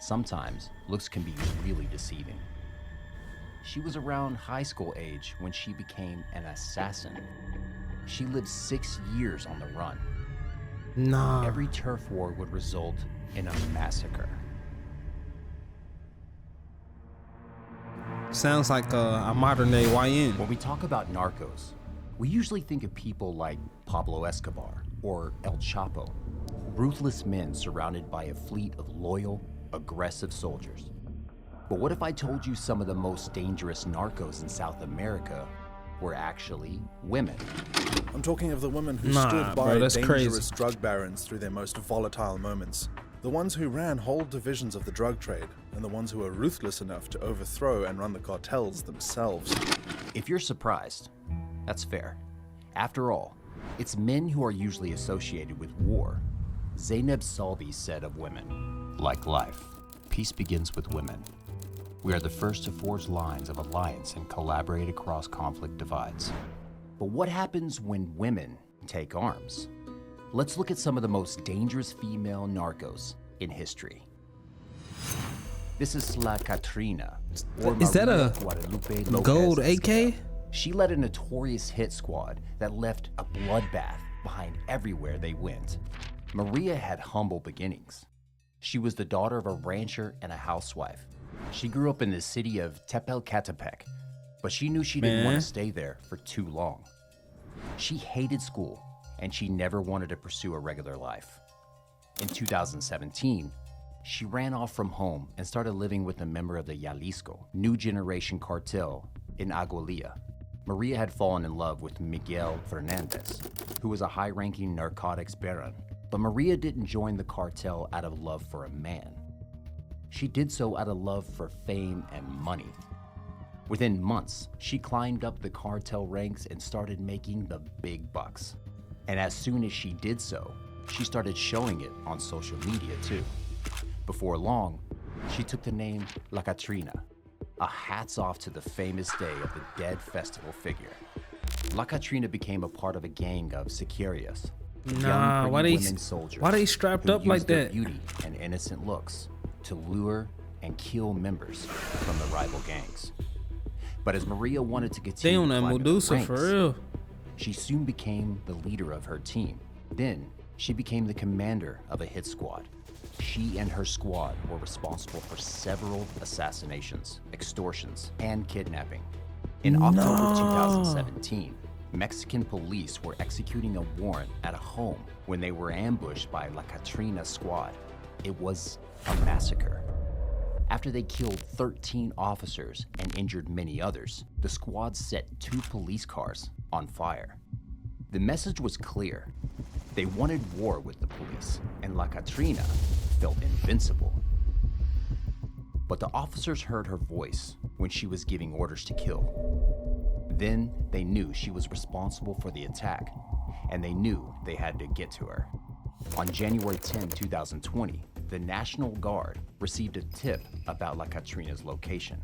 Sometimes looks can be really deceiving. She was around high school age when she became an assassin. She lived 6 years on the run. Nah. Every turf war would result in a massacre. Sounds like a modern day YN. When we talk about Narcos, we usually think of people like Pablo Escobar or El Chapo, ruthless men surrounded by a fleet of loyal, aggressive soldiers. But what if I told you some of the most dangerous narcos in South America were actually women? I'm talking of the women who Nah, stood by bro, that's dangerous crazy. drug barons through their most volatile moments. The ones who ran whole divisions of the drug trade, and the ones who were ruthless enough to overthrow and run the cartels themselves. If you're surprised, that's fair. After all, it's men who are usually associated with war. Zainab Salvi said of women, "Like life, peace begins with women. We are the first to forge lines of alliance and collaborate across conflict divides." But what happens when women take arms? Let's look at some of the most dangerous female narcos in history. This is La Catrina, or Is that Maria a Guadalupe Lopez gold Escobar. AK? She led a notorious hit squad that left a bloodbath behind everywhere they went. Maria had humble beginnings. She was the daughter of a rancher and a housewife. She grew up in the city of Tepelcatepec, but she knew she didn't want to stay there for too long. She hated school, and she never wanted to pursue a regular life. In 2017, she ran off from home and started living with a member of the Jalisco, new generation cartel in Aguililla. Maria had fallen in love with Miguel Fernandez, who was a high-ranking narcotics baron. But Maria didn't join the cartel out of love for a man. She did so out of love for fame and money. Within months, she climbed up the cartel ranks and started making the big bucks. And as soon as she did so, she started showing it on social media too. Before long, she took the name La Catrina, a hats off to the famous day of the Dead Festival figure. La Catrina became a part of a gang of sicarios, Nah, young why pretty they women soldiers why they strapped who up like used their that? beauty and innocent looks to lure and kill members from the rival gangs. But as Maria wanted to They continue on that climbing the Medusa ranks, for real. she soon became the leader of her team. Then she became the commander of a hit squad. She and her squad were responsible for several assassinations, extortions, and kidnapping. In October 2017, Mexican police were executing a warrant at a home when they were ambushed by La Catrina squad. It was a massacre. After they killed 13 officers and injured many others, the squad set 2 police cars on fire. The message was clear. They wanted war with the police, and La Catrina felt invincible. But the officers heard her voice when she was giving orders to kill. Then they knew she was responsible for the attack, and they knew they had to get to her. On January 10, 2020, the National Guard received a tip about La Catrina's location.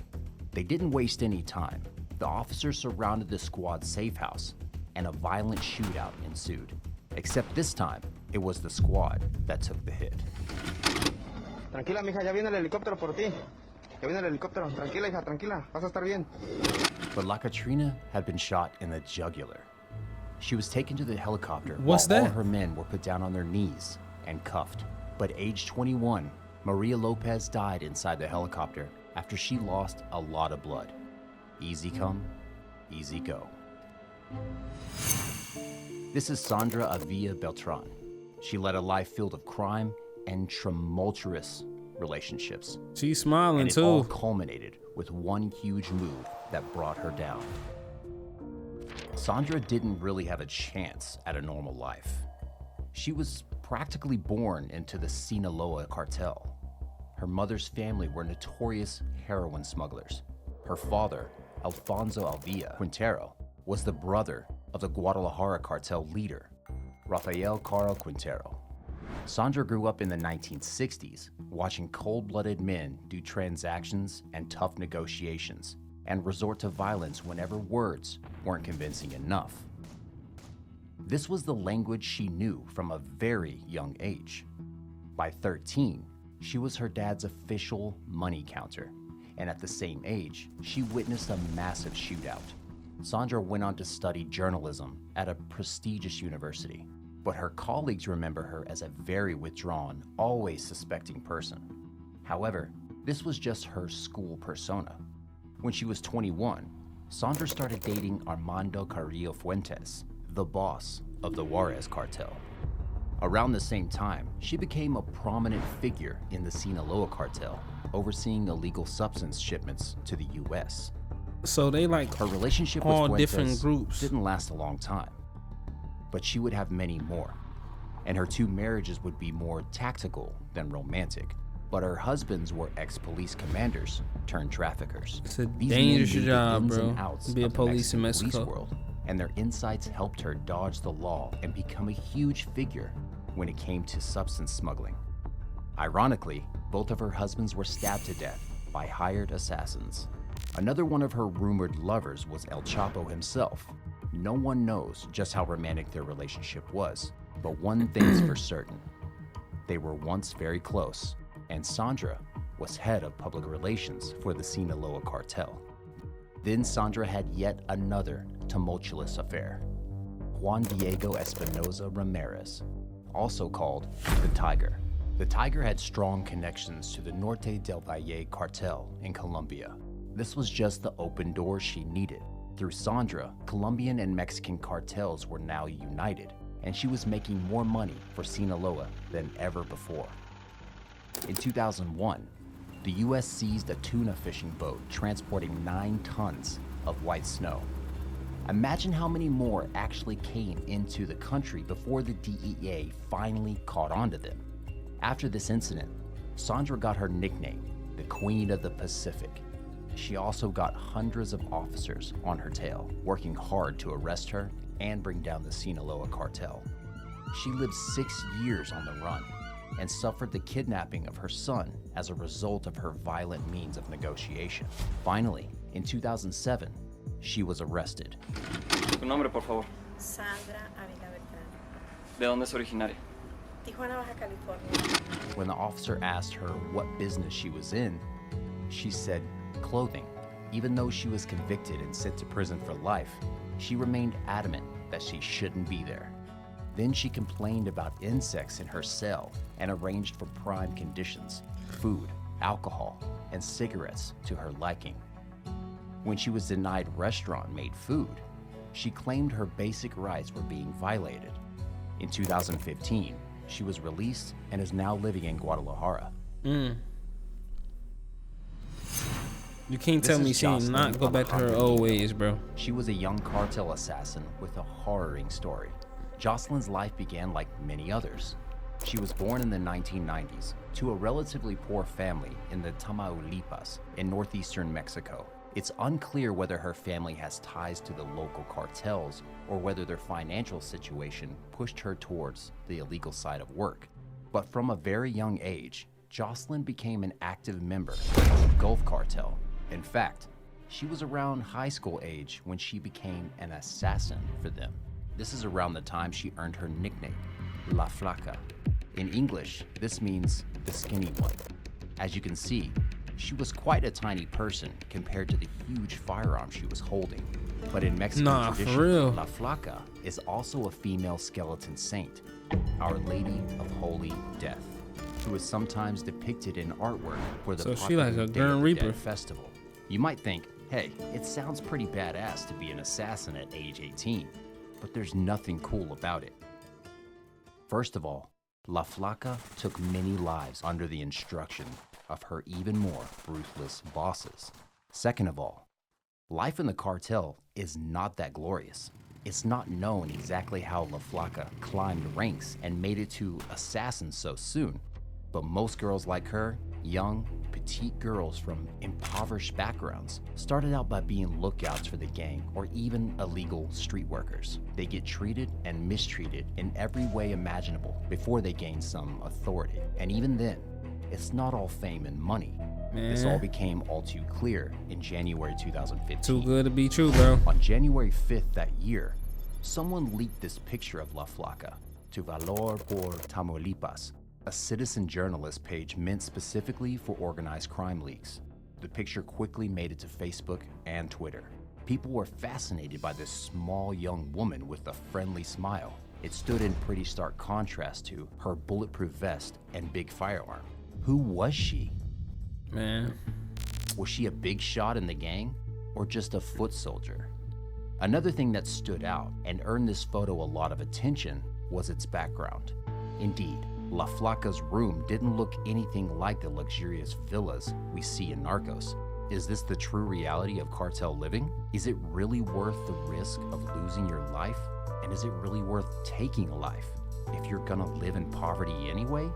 They didn't waste any time. The officers surrounded the squad's safe house, and a violent shootout ensued. Except this time, it was the squad that took the hit. Tranquila, mija, ya viene el helicóptero por ti. Ya viene el helicóptero. Tranquila, hija, tranquila. Vas a estar bien. But La Catrina had been shot in the jugular. She was taken to the helicopter What's while all that? her men were put down on their knees and cuffed. But age 21, Maria Lopez died inside the helicopter after she lost a lot of blood. Easy come, easy go. This is Sandra Avila Beltran. She led a life filled of crime and tumultuous relationships. She's smiling And it all too. culminated with one huge move that brought her down. Sandra didn't really have a chance at a normal life. She was practically born into the Sinaloa cartel. Her mother's family were notorious heroin smugglers. Her father, Alfonso Alvilla Quintero, was the brother of the Guadalajara cartel leader, Rafael Carl Quintero. Sandra grew up in the 1960s, watching cold-blooded men do transactions and tough negotiations, and resort to violence whenever words weren't convincing enough. This was the language she knew from a very young age. By 13, She was her dad's official money counter, and at the same age, she witnessed a massive shootout. Sandra went on to study journalism at a prestigious university, but her colleagues remember her as a very withdrawn, always suspecting person. However, this was just her school persona. When she was 21, Sandra started dating Armando Carrillo Fuentes, the boss of the Juarez cartel. Around the same time, she became a prominent figure in the Sinaloa cartel, overseeing illegal substance shipments to the U.S. So they like Her relationship all with Fuentes different groups. didn't last a long time, but she would have many more, and her two marriages would be more tactical than romantic. But her husbands were ex-police commanders turned traffickers. It's a These men dangerous knew the job, ins bro. and outs Be a of the police in Mexican Mexico. police world, and their insights helped her dodge the law and become a huge figure when it came to substance smuggling. Ironically, both of her husbands were stabbed to death by hired assassins. Another one of her rumored lovers was El Chapo himself. No one knows just how romantic their relationship was, but one thing's for certain. They were once very close, and Sandra was head of public relations for the Sinaloa cartel. Then Sandra had yet another tumultuous affair. Juan Diego Espinoza Ramirez, also called the Tiger. The Tiger had strong connections to the Norte del Valle cartel in Colombia. This was just the open door she needed. Through Sandra, Colombian and Mexican cartels were now united, and she was making more money for Sinaloa than ever before. In 2001, the U.S. seized a tuna fishing boat transporting 9 tons of white snow. Imagine how many more actually came into the country before the DEA finally caught on to them. After this incident, Sandra got her nickname, the Queen of the Pacific. She also got hundreds of officers on her tail, working hard to arrest her and bring down the Sinaloa cartel. She lived 6 years on the run and suffered the kidnapping of her son as a result of her violent means of negotiation. Finally, in 2007, she was arrested. Tu nombre, por favor. Sandra Ávila Beltrán. ¿De dónde es originaria? Tijuana, Baja California. When the officer asked her what business she was in, she said clothing. Even though she was convicted and sent to prison for life, she remained adamant that she shouldn't be there. Then she complained about insects in her cell and arranged for prime conditions, food, alcohol, and cigarettes to her liking. When she was denied restaurant-made food, she claimed her basic rights were being violated. In 2015, she was released and is now living in Guadalajara. You can't tell This me is she did Jocelyn not go back to her old ways, bro. She was a young cartel assassin with a horroring story. Jocelyn's life began like many others. She was born in the 1990s to a relatively poor family in the Tamaulipas in northeastern Mexico. It's unclear whether her family has ties to the local cartels or whether their financial situation pushed her towards the illegal side of work. But from a very young age, Jocelyn became an active member of the Gulf Cartel. In fact, she was around high school age when she became an assassin for them. This is around the time she earned her nickname, La Flaca. In English, this means the skinny one. As you can see, she was quite a tiny person compared to the huge firearm she was holding. But in Mexican tradition, for real. La Flaca is also a female skeleton saint, Our Lady of Holy Death, who is sometimes depicted in artwork for the So she like popular a Day Grim of the Reaper. Dead festival. You might think, hey, it sounds pretty badass to be an assassin at age 18, but there's nothing cool about it. First of all, La Flaca took many lives under the instruction of her even more ruthless bosses. Second of all, life in the cartel is not that glorious. It's not known exactly how La Flaca climbed ranks and made it to assassin so soon, but most girls like her, young, petite girls from impoverished backgrounds, started out by being lookouts for the gang or even illegal street workers. They get treated and mistreated in every way imaginable before they gain some authority. And even then, it's not all fame and money. This all became all too clear in January 2015. Too good to be true, bro. On January 5th that year, someone leaked this picture of La Flaca to Valor por Tamaulipas, a citizen journalist page meant specifically for organized crime leaks. The picture quickly made it to Facebook and Twitter. People were fascinated by this small young woman with a friendly smile. It stood in pretty stark contrast to her bulletproof vest and big firearm. Who was she? Man. Was she a big shot in the gang or just a foot soldier? Another thing that stood out and earned this photo a lot of attention was its background. Indeed, La Flaca's room didn't look anything like the luxurious villas we see in Narcos. Is this the true reality of cartel living? Is it really worth the risk of losing your life? And is it really worth taking a life if you're gonna live in poverty anyway?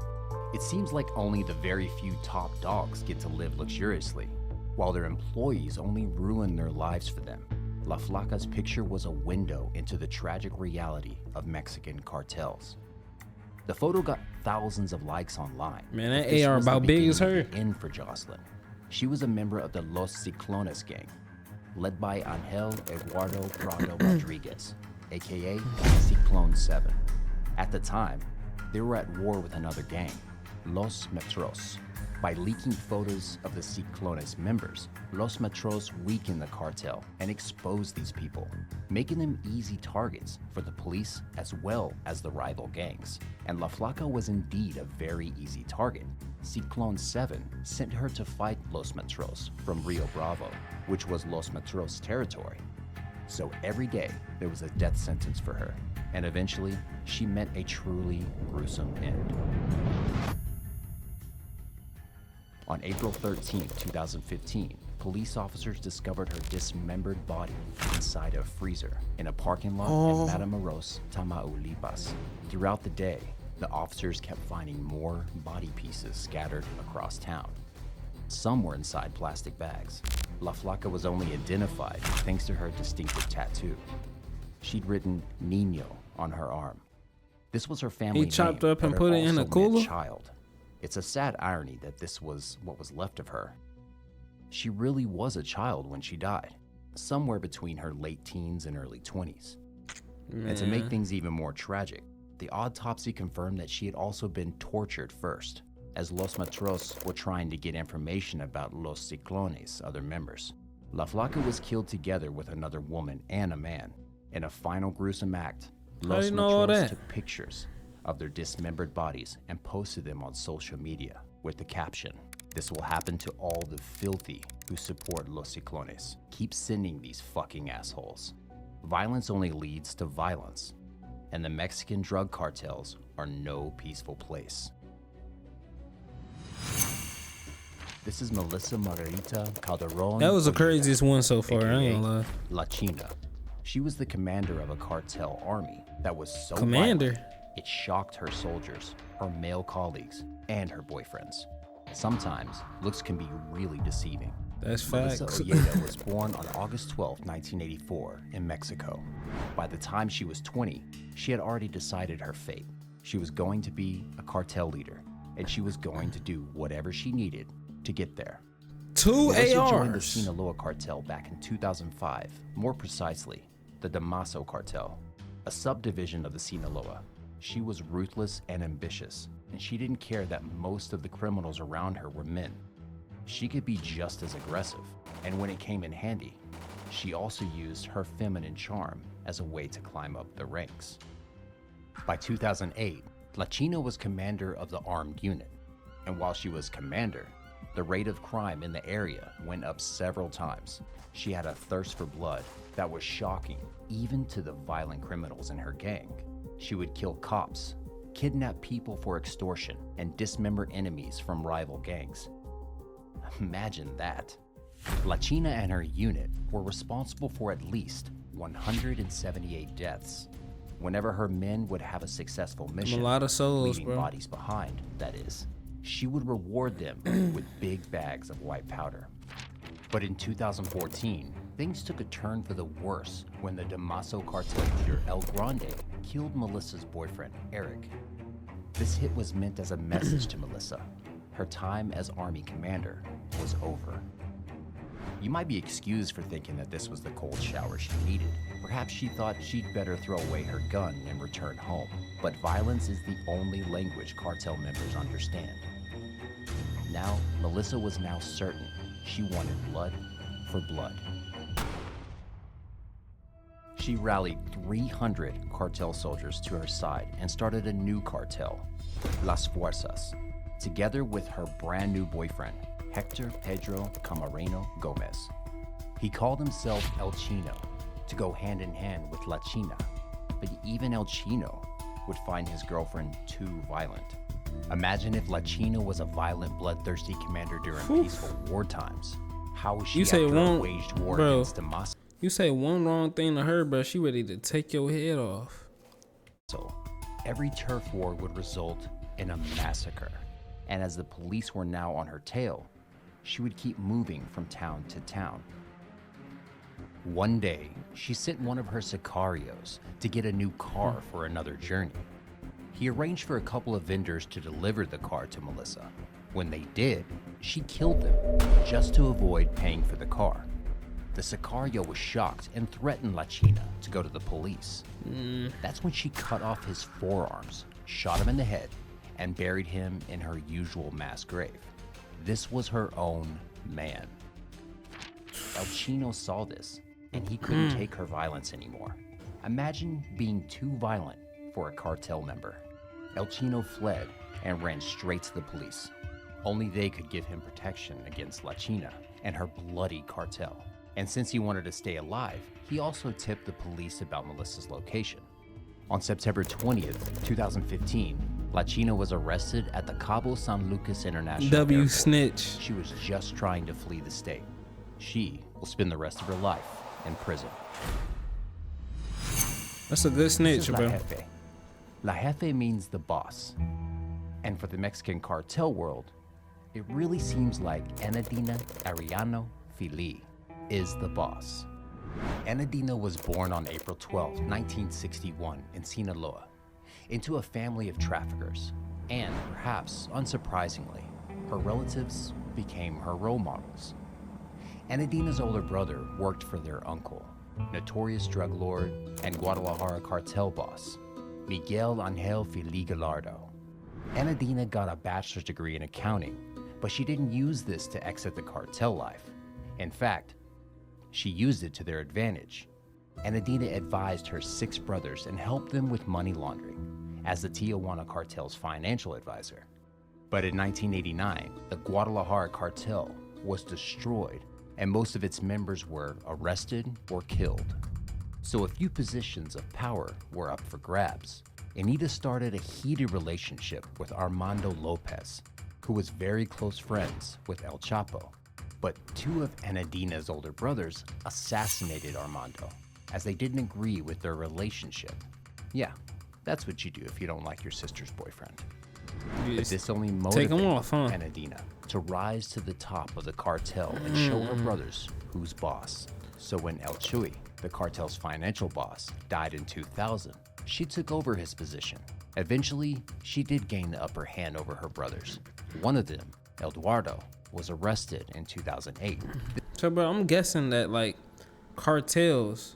It seems like only the very few top dogs get to live luxuriously, while their employees only ruin their lives for them. La Flaca's picture was a window into the tragic reality of Mexican cartels. The photo got thousands of likes online. Man, that but this AR was the about big as beginning her. of the end for Jocelyn. She was a member of the Los Ciclones gang, led by Angel Eduardo Prado Rodriguez, aka Ciclone 7. At the time, they were at war with another gang, Los Metros. By leaking photos of the Ciclones members, Los Metros weakened the cartel and exposed these people, making them easy targets for the police as well as the rival gangs. And La Flaca was indeed a very easy target. Ciclone 7 sent her to fight Los Metros from Rio Bravo, which was Los Metros territory. So every day there was a death sentence for her, and eventually she met a truly gruesome end. On April 13, 2015, police officers discovered her dismembered body inside a freezer in a parking lot in Matamoros, Tamaulipas. Throughout the day, the officers kept finding more body pieces scattered across town. Some were inside plastic bags. La Flaca was only identified thanks to her distinctive tattoo. She'd written Niño on her arm. This was her family name. He chopped up and but put it in also a meant cooler? child. It's a sad irony that this was what was left of her. She really was a child when she died, somewhere between her late teens and early 20s. And to make things even more tragic, the autopsy confirmed that she had also been tortured first, as Los Metros were trying to get information about Los Ciclones' other members. La Flaca was killed together with another woman and a man. In a final gruesome act, Los you know all Metros that? took pictures of their dismembered bodies and posted them on social media with the caption, "This will happen to all the filthy who support Los Ciclones. Keep sending these fucking assholes. Violence only leads to violence, and the Mexican drug cartels are no peaceful place." This is Melissa Margarita Calderon. That was the Ojeda, craziest one so far, I ain't aka gonna lie. La China. She was the commander of a cartel army that was so Commander? violent, it shocked her soldiers, her male colleagues, and her boyfriends. Sometimes looks can be really deceiving. That's Melissa facts. Ojeda was born on August 12, 1984, in Mexico. By the time she was 20, she had already decided her fate. She was going to be a cartel leader, and she was going to do whatever she needed to get there. Two Melissa joined the ARs. Sinaloa cartel back in 2005, more precisely, the Damaso cartel, a subdivision of the Sinaloa. She was ruthless and ambitious, and she didn't care that most of the criminals around her were men. She could be just as aggressive, and when it came in handy, she also used her feminine charm as a way to climb up the ranks. By 2008, La China was commander of the armed unit, and while she was commander, the rate of crime in the area went up several times. She had a thirst for blood that was shocking even to the violent criminals in her gang. She would kill cops, kidnap people for extortion, and dismember enemies from rival gangs. Imagine that. La China and her unit were responsible for at least 178 deaths. Whenever her men would have a successful mission, A lot of souls, leaving bro. bodies behind, that is, she would reward them with big bags of white powder. But in 2014, things took a turn for the worse when the Damaso cartel leader El Grande killed Melissa's boyfriend, Eric. This hit was meant as a message to Melissa. Her time as army commander was over. You might be excused for thinking that this was the cold shower she needed. Perhaps she thought she'd better throw away her gun and return home. But violence is the only language cartel members understand. Now, Melissa was now certain she wanted blood for blood. She rallied 300 cartel soldiers to her side and started a new cartel, Las Fuerzas, together with her brand new boyfriend, Hector Pedro Camareno Gomez. He called himself El Chino to go hand in hand with La China, but even El Chino would find his girlfriend too violent. Imagine if La China was a violent, bloodthirsty commander during peaceful war times. How was she You say after a one- waged war bro. against Damascus? You say one wrong thing to her, bro, she ready to take your head off. So, every turf war would result in a massacre. And as the police were now on her tail, she would keep moving from town to town. One day, she sent one of her sicarios to get a new car for another journey. He arranged for a couple of vendors to deliver the car to Melissa. When they did, she killed them just to avoid paying for the car. The sicario was shocked and threatened La China to go to the police. That's when she cut off his forearms, shot him in the head, and buried him in her usual mass grave. This was her own man. El Chino saw this, and he couldn't take her violence anymore. Imagine being too violent for a cartel member. El Chino fled and ran straight to the police. Only they could give him protection against La China and her bloody cartel. And since he wanted to stay alive, he also tipped the police about Melissa's location. On September 20th, 2015, La China was arrested at the Cabo San Lucas International W Airport. snitch. She was just trying to flee the state. She will spend the rest of her life in prison. That's a good This snitch, is La bro. Jefe. La Jefe means the boss. And for the Mexican cartel world, it really seems like Enadina Ariano Fili is the boss. Enadina was born on April 12, 1961 in Sinaloa, into a family of traffickers. And perhaps unsurprisingly, her relatives became her role models. Enadina's older brother worked for their uncle, notorious drug lord and Guadalajara cartel boss, Miguel Angel Fili Gallardo. Enadina got a bachelor's degree in accounting, but she didn't use this to exit the cartel life. In fact, she used it to their advantage. Enadina advised her 6 brothers and helped them with money laundering as the Tijuana cartel's financial advisor. But in 1989, the Guadalajara cartel was destroyed and most of its members were arrested or killed. So a few positions of power were up for grabs. Anita started a heated relationship with Armando Lopez, who was very close friends with El Chapo. But 2 of Enadina's older brothers assassinated Armando, as they didn't agree with their relationship. Yeah, that's what you do if you don't like your sister's boyfriend. You But just this only take 'em motivated off, huh? Enadina to rise to the top of the cartel and show her brothers who's boss. So when El Chuy, the cartel's financial boss, died in 2000, she took over his position. Eventually, she did gain the upper hand over her brothers. One of them, Eduardo, was arrested in 2008. So, bro, I'm guessing that like cartels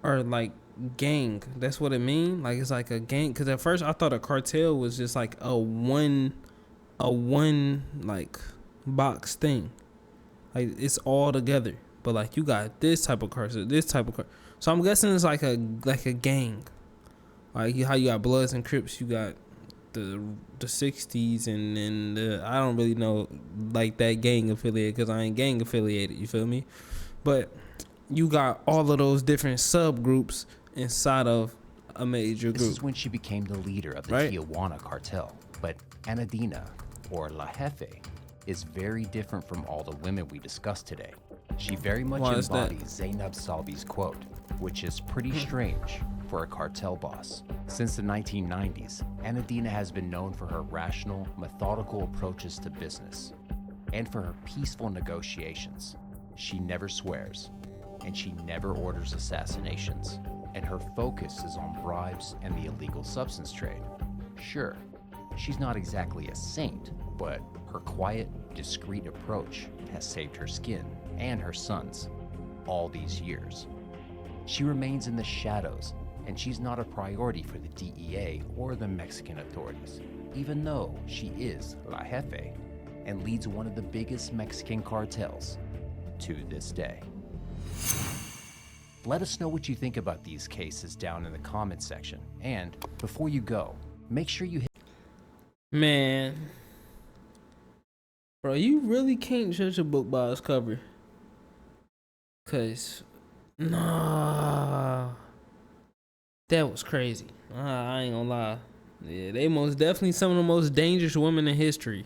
are like gang. That's what it mean. Like it's like a gang. Cause at first I thought a cartel was just like a one like box thing. Like it's all together. But like you got this type of cartel, this type of cartel. So I'm guessing it's like a gang. Like how you got Bloods and Crips, you got the 60s and then the, I don't really know like that gang affiliate because I ain't gang affiliated, you feel me? But you got all of those different subgroups inside of a major This group. is when she became the leader of the Right. Tijuana cartel. But Enadina, or La Jefe, is very different from all the women we discussed today. She very much Why is that? embodies Zainab Salvi's quote, which is pretty strange for a cartel boss. Since the 1990s, Enadina has been known for her rational, methodical approaches to business and for her peaceful negotiations. She never swears, and she never orders assassinations, and her focus is on bribes and the illegal substance trade. Sure, She's not exactly a saint, but her quiet, discreet approach has saved her skin and her sons all these years. She remains in the shadows, and she's not a priority for the DEA or the Mexican authorities, even though she is La Jefe and leads one of the biggest Mexican cartels to this day. Let us know what you think about these cases down in the comment section. And before you go, make sure you hit. Man, bro, you really can't judge a book by its cover. Cause, nah, that was crazy. I ain't gonna lie. Yeah, they most definitely some of the most dangerous women in history.